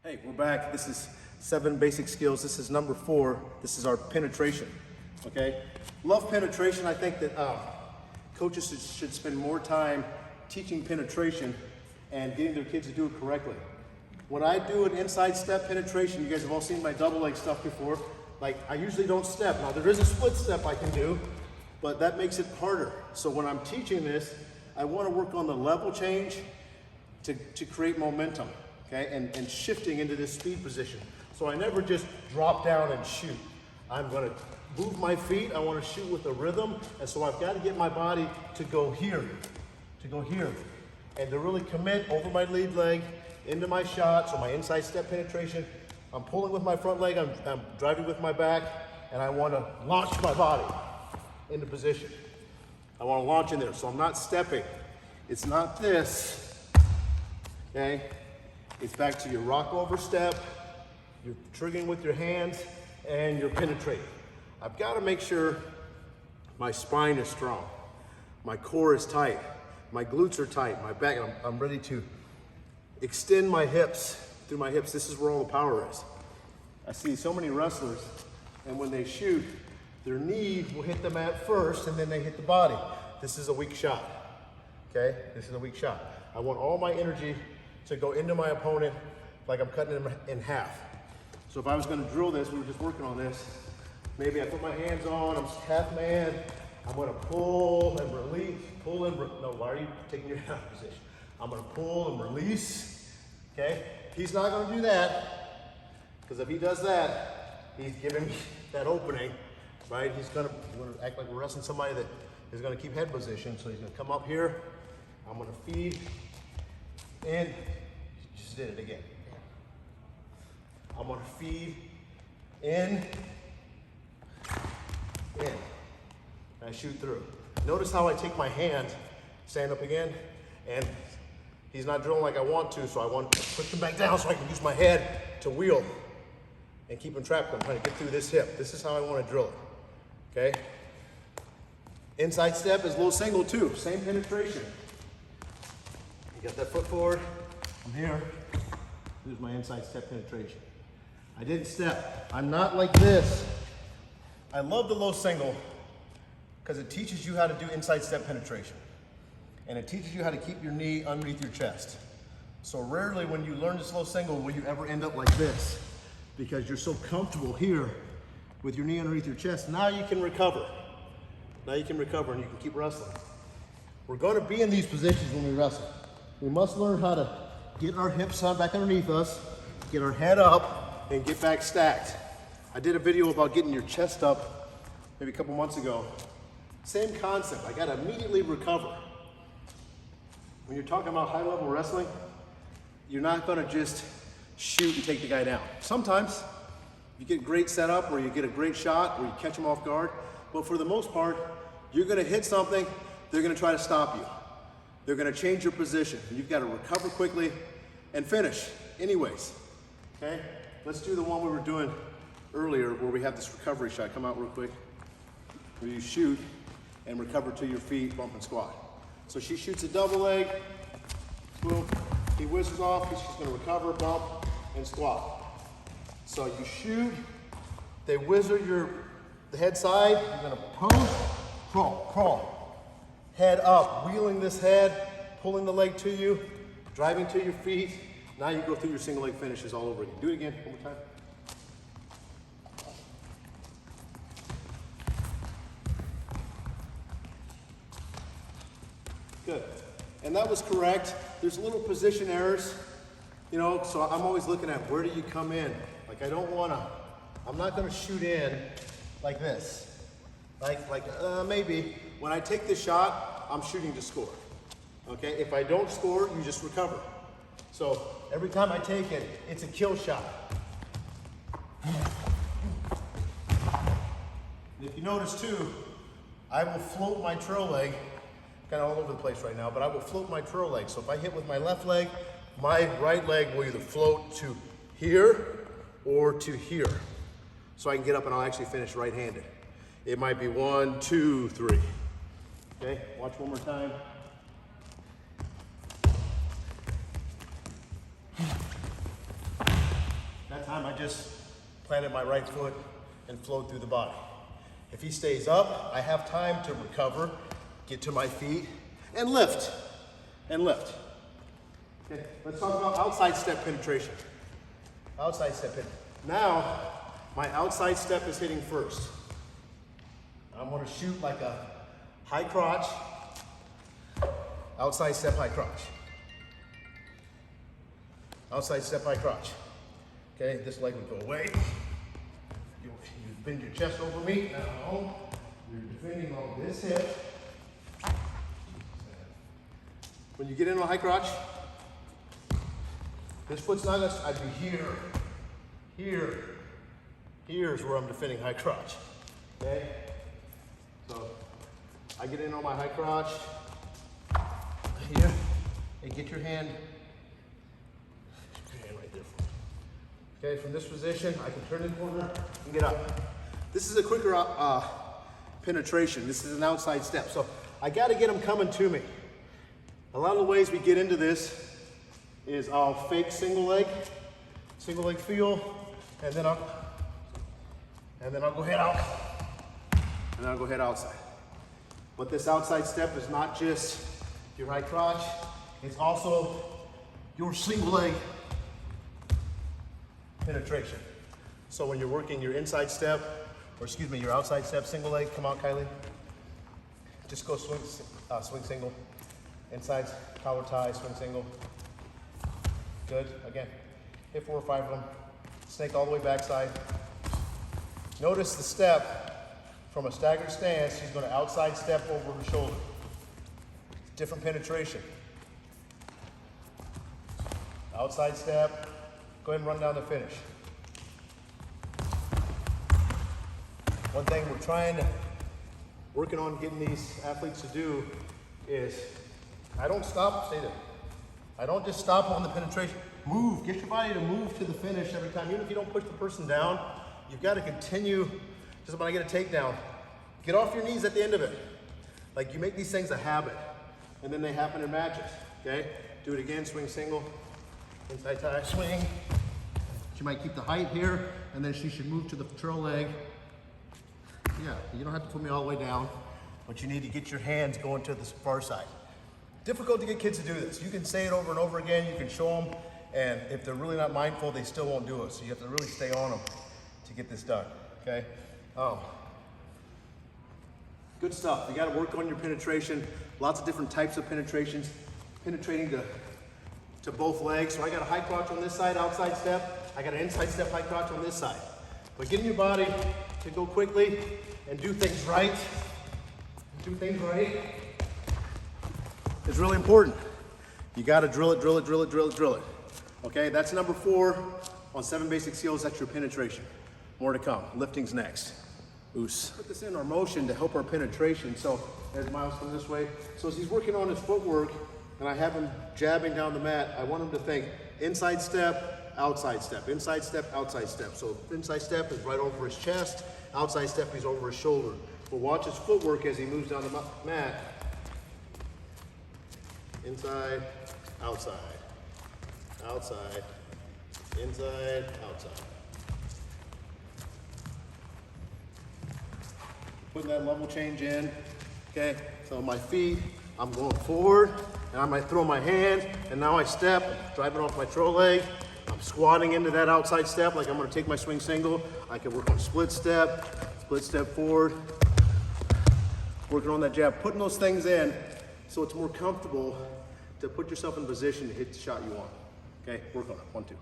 Hey, we're back. This is 7 basic skills. This is number 4. This is our penetration, okay? Love penetration. I think that coaches should spend more time teaching penetration and getting their kids to do it correctly. When I do an inside step penetration, you guys have all seen my double leg stuff before. Like, I usually don't step. Now, there is a split step I can do, but that makes it harder. So when I'm teaching this, I want to work on the level change to create momentum. Okay, and shifting into this speed position. So I never just drop down and shoot. I'm gonna move my feet, I wanna shoot with a rhythm, and so I've gotta get my body to go here, and to really commit over my lead leg into my shot, so my inside step penetration. I'm pulling with my front leg, I'm driving with my back, and I wanna launch my body into position. I wanna launch in there, so I'm not stepping. It's not this, okay? It's back to your rock over step, you're triggering with your hands, and you're penetrating. I've got to make sure my spine is strong, my core is tight, my glutes are tight, my back, I'm ready to extend my hips, through my hips. This is where all the power is. I see so many wrestlers, and when they shoot, their knee will hit the mat first, and then they hit the body. This is a weak shot, okay? This is a weak shot. I want all my energy to go into my opponent like I'm cutting him in half. So if I was gonna drill this, we were just working on this, maybe I put my hands on, I'm half man, I'm gonna pull and release, no, why are you taking your half position? I'm gonna pull and release, okay? He's not gonna do that, because if he does that, he's giving me that opening, right? We're gonna act like we're wrestling somebody that is gonna keep head position, so he's gonna come up here, I'm gonna feed, and just did it again. I'm gonna feed in, and I shoot through. Notice how I take my hand, stand up again, and he's not drilling like I want to, so I want to push him back down so I can use my head to wheel and keep him trapped. I'm trying to get through this hip. This is how I want to drill it, okay? Inside step is low single too, same penetration. You got that foot forward, I'm here. Here's my inside step penetration. I didn't step. I'm not like this. I love the low single because it teaches you how to do inside step penetration. And it teaches you how to keep your knee underneath your chest. So rarely when you learn this low single will you ever end up like this, because you're so comfortable here with your knee underneath your chest. Now you can recover. Now you can recover and you can keep wrestling. We're going to be in these positions when we wrestle. We must learn how to get our hips back underneath us, get our head up, and get back stacked. I did a video about getting your chest up maybe a couple months ago. Same concept, I gotta immediately recover. When you're talking about high level wrestling, you're not gonna just shoot and take the guy down. Sometimes you get great setup or you get a great shot or you catch them off guard, but for the most part, you're gonna hit something, they're gonna try to stop you. They're gonna change your position. You've gotta recover quickly and finish anyways, okay? Let's do the one we were doing earlier where we have this recovery shot. Come out real quick. Where you shoot and recover to your feet, bump and squat. So she shoots a double leg, boom, he whizzes off, she's gonna recover, bump, and squat. So you shoot, they whizzer the head side, you're gonna post, crawl. Head up, wheeling this head, pulling the leg to you, driving to your feet. Now you go through your single leg finishes all over again. Do it again, one more time. Good. And that was correct. There's little position errors, you know, so I'm always looking at where do you come in? Like I'm not gonna shoot in like this. Maybe when I take this shot, I'm shooting to score. Okay, if I don't score, you just recover. So every time I take it, it's a kill shot. If you notice too, I will float my trail leg, kind of all over the place right now, but I will float my trail leg. So if I hit with my left leg, my right leg will either float to here or to here. So I can get up and I'll actually finish right-handed. It might be 1, 2, 3. Okay, watch one more time. that time I just planted my right foot and flowed through the body. If he stays up, I have time to recover, get to my feet, and lift, and lift. Okay, let's talk about outside step penetration. Outside step penetration. Now, my outside step is hitting first. I'm gonna shoot like a high crotch, outside step, high crotch. Outside step, high crotch. Okay, this leg would go away. You bend your chest over me. Now, you're defending on this hip. When you get into a high crotch, this foot's not gonna, I'd be here, here. Here's where I'm defending high crotch. Okay? So I get in on my high crotch. Here. And get your hand right there. Okay, from this position, I can turn the corner and get up. This is a quicker penetration. This is an outside step. So I got to get them coming to me. A lot of the ways we get into this is I'll fake single leg feel, and then I'll go head out, and then I'll go head outside. But this outside step is not just your high crotch, it's also your single leg penetration. So when you're working your inside step, or excuse me, your outside step single leg, come out, Kylie. Just go swing single. Inside, collar tie, swing single. Good, again. Hit 4 or 5 of them. Snake all the way backside. Notice the step from a staggered stance, she's gonna outside step over her shoulder. Different penetration. Outside step, go ahead and run down the finish. One thing we're working on getting these athletes to do is, I don't stop, stay there. I don't just stop on the penetration. Move, get your body to move to the finish every time. Even if you don't push the person down, you've got to continue. Just when I get a takedown, get off your knees at the end of it. Like you make these things a habit, and then they happen in matches, okay? Do it again, swing single, inside tie, swing. She might keep the height here, and then she should move to the trail leg. Yeah, you don't have to put me all the way down, but you need to get your hands going to the far side. Difficult to get kids to do this. You can say it over and over again, you can show them, and if they're really not mindful, they still won't do it. So you have to really stay on them to get this done, okay? Good stuff. You got to work on your penetration. Lots of different types of penetrations. Penetrating to both legs. So I got a high crotch on this side, outside step. I got an inside step, high crotch on this side. But getting your body to go quickly and do things right, is really important. You got to drill it. Okay, that's number 4 on 7 basic skills. That's your penetration. More to come. Lifting's next. Oos. Put this in our motion to help our penetration. So as Miles comes this way. So as he's working on his footwork and I have him jabbing down the mat, I want him to think inside step, outside step, inside step, outside step. So inside step is right over his chest, outside step is over his shoulder. But watch his footwork as he moves down the mat. Inside, outside, outside, inside, outside. Putting that level change in, okay? So my feet, I'm going forward, and I might throw my hand, and now I step, driving off my trail leg. I'm squatting into that outside step like I'm gonna take my swing single. I can work on split step forward, working on that jab, putting those things in so it's more comfortable to put yourself in position to hit the shot you want. Okay, work on it, 1, 2.